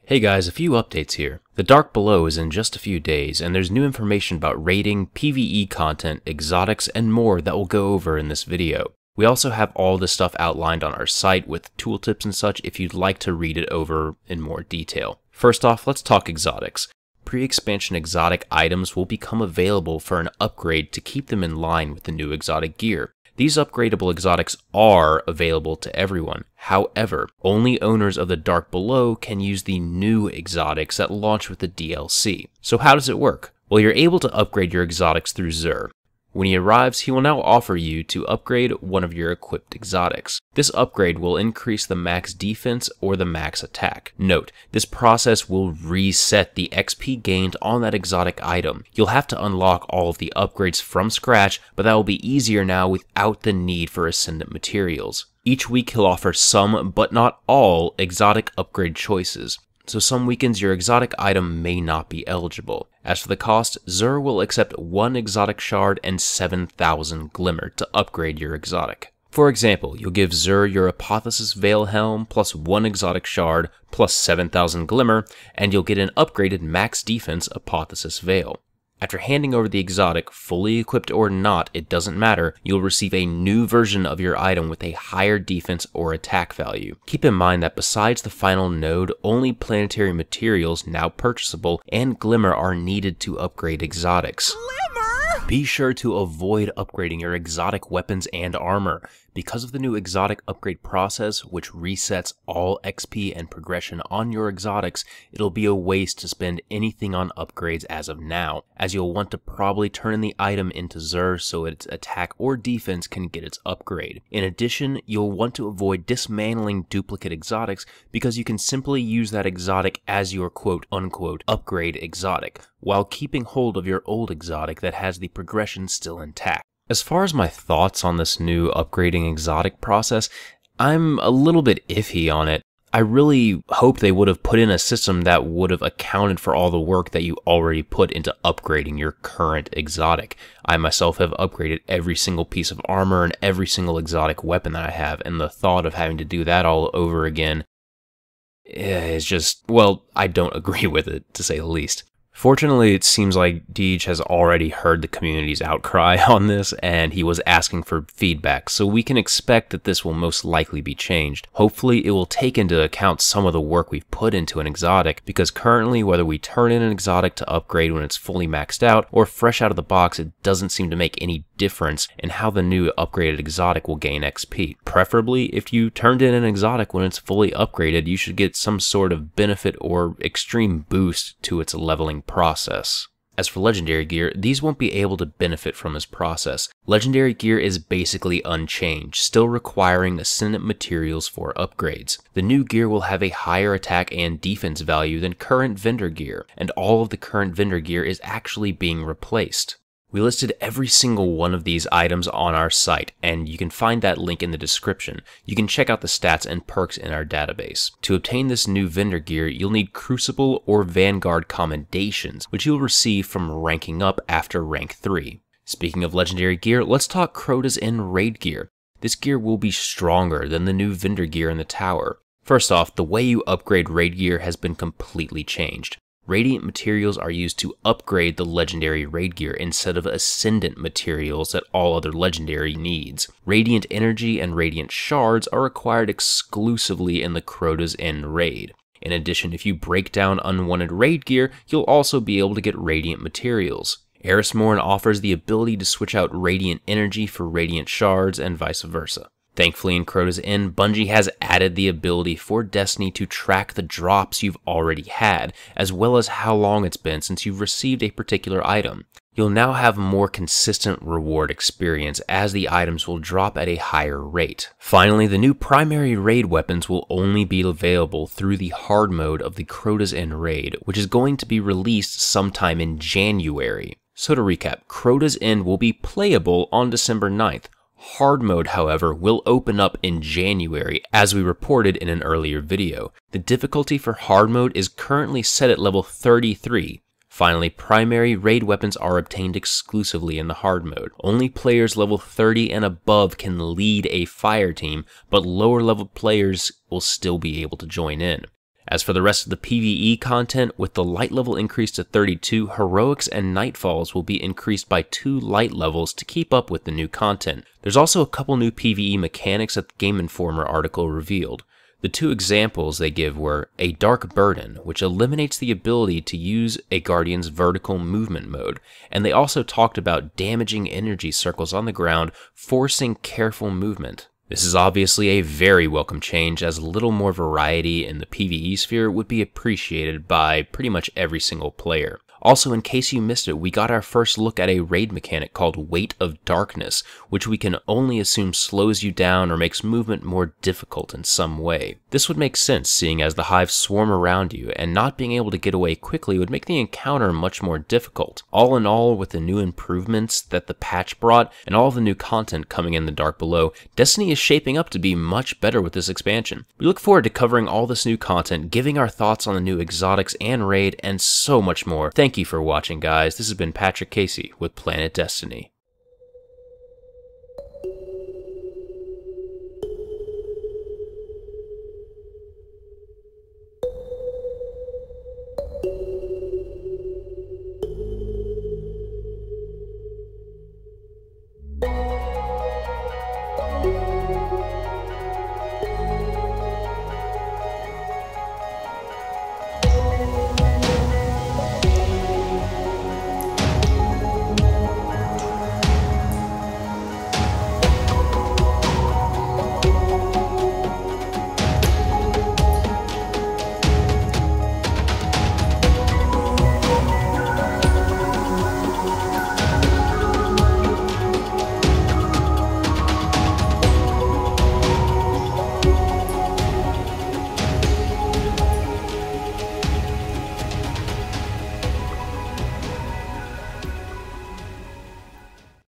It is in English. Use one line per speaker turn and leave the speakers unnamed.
Hey guys, a few updates here. The Dark Below is in just a few days, and there's new information about raiding, PvE content, exotics, and more that we'll go over in this video. We also have all this stuff outlined on our site with tooltips and such if you'd like to read it over in more detail. First off, let's talk exotics. Pre-expansion exotic items will become available for an upgrade to keep them in line with the new exotic gear. These upgradable exotics are available to everyone. However, only owners of the Dark Below can use the new exotics that launch with the DLC. So how does it work? Well, you're able to upgrade your exotics through Xur. When he arrives, he will now offer you to upgrade one of your equipped exotics. This upgrade will increase the max defense or the max attack. Note, this process will reset the XP gained on that exotic item. You'll have to unlock all of the upgrades from scratch, but that will be easier now without the need for Ascendant materials. Each week he'll offer some, but not all, exotic upgrade choices. So some weekends your exotic item may not be eligible. As for the cost, Xur will accept 1 exotic shard and 7,000 glimmer to upgrade your exotic. For example, you'll give Xur your Apotheosis Veil Helm plus 1 exotic shard plus 7,000 glimmer, and you'll get an upgraded max defense Apotheosis Veil. After handing over the exotic, fully equipped or not, it doesn't matter, you'll receive a new version of your item with a higher defense or attack value. Keep in mind that besides the final node, only planetary materials now purchasable and glimmer are needed to upgrade exotics. Glimmer! Be sure to avoid upgrading your exotic weapons and armor. Because of the new exotic upgrade process, which resets all XP and progression on your exotics, it'll be a waste to spend anything on upgrades as of now, as you'll want to probably turn the item into Xur so its attack or defense can get its upgrade. In addition, you'll want to avoid dismantling duplicate exotics because you can simply use that exotic as your quote-unquote upgrade exotic, while keeping hold of your old exotic that has the progression still intact. As far as my thoughts on this new upgrading exotic process, I'm a little bit iffy on it. I really hope they would have put in a system that would have accounted for all the work that you already put into upgrading your current exotic. I myself have upgraded every single piece of armor and every single exotic weapon that I have, and the thought of having to do that all over again is just, well, I don't agree with it, to say the least. Fortunately, it seems like Deej has already heard the community's outcry on this, and he was asking for feedback, so we can expect that this will most likely be changed. Hopefully, it will take into account some of the work we've put into an exotic, because currently, whether we turn in an exotic to upgrade when it's fully maxed out, or fresh out of the box, it doesn't seem to make any difference in how the new upgraded exotic will gain XP. Preferably, if you turned in an exotic when it's fully upgraded, you should get some sort of benefit or extreme boost to its leveling process. As for legendary gear, these won't be able to benefit from this process. Legendary gear is basically unchanged, still requiring Ascendant materials for upgrades. The new gear will have a higher attack and defense value than current vendor gear, and all of the current vendor gear is actually being replaced. We listed every single one of these items on our site, and you can find that link in the description. You can check out the stats and perks in our database. To obtain this new vendor gear, you'll need Crucible or Vanguard commendations, which you'll receive from ranking up after rank 3. Speaking of legendary gear, let's talk CROTA's End raid gear. This gear will be stronger than the new vendor gear in the tower. First off, the way you upgrade raid gear has been completely changed. Radiant materials are used to upgrade the legendary raid gear instead of Ascendant materials that all other legendary needs. Radiant energy and radiant shards are acquired exclusively in the CROTA's End raid. In addition, if you break down unwanted raid gear, you'll also be able to get radiant materials. Erismorn offers the ability to switch out radiant energy for radiant shards and vice versa. Thankfully, in CROTA's End, Bungie has added the ability for Destiny to track the drops you've already had, as well as how long it's been since you've received a particular item. You'll now have more consistent reward experience, as the items will drop at a higher rate. Finally, the new primary raid weapons will only be available through the hard mode of the CROTA's End raid, which is going to be released sometime in January. So to recap, CROTA's End will be playable on December 9th. Hard mode, however, will open up in January, as we reported in an earlier video. The difficulty for hard mode is currently set at level 33. Finally, primary raid weapons are obtained exclusively in the hard mode. Only players level 30 and above can lead a fire team, but lower level players will still be able to join in. As for the rest of the PvE content, with the light level increased to 32, heroics and nightfalls will be increased by 2 light levels to keep up with the new content. There's also a couple new PvE mechanics that the Game Informer article revealed. The 2 examples they give were a Dark Burden, which eliminates the ability to use a Guardian's vertical movement mode, and they also talked about damaging energy circles on the ground, forcing careful movement. This is obviously a very welcome change, as a little more variety in the PvE sphere would be appreciated by pretty much every single player. Also, in case you missed it, we got our first look at a raid mechanic called Weight of Darkness, which we can only assume slows you down or makes movement more difficult in some way. This would make sense, seeing as the hives swarm around you, and not being able to get away quickly would make the encounter much more difficult. All in all, with the new improvements that the patch brought, and all the new content coming in the Dark Below, Destiny is shaping up to be much better with this expansion. We look forward to covering all this new content, giving our thoughts on the new exotics and raid, and so much more. Thank you for watching, guys. This has been Patrick Casey with Planet Destiny.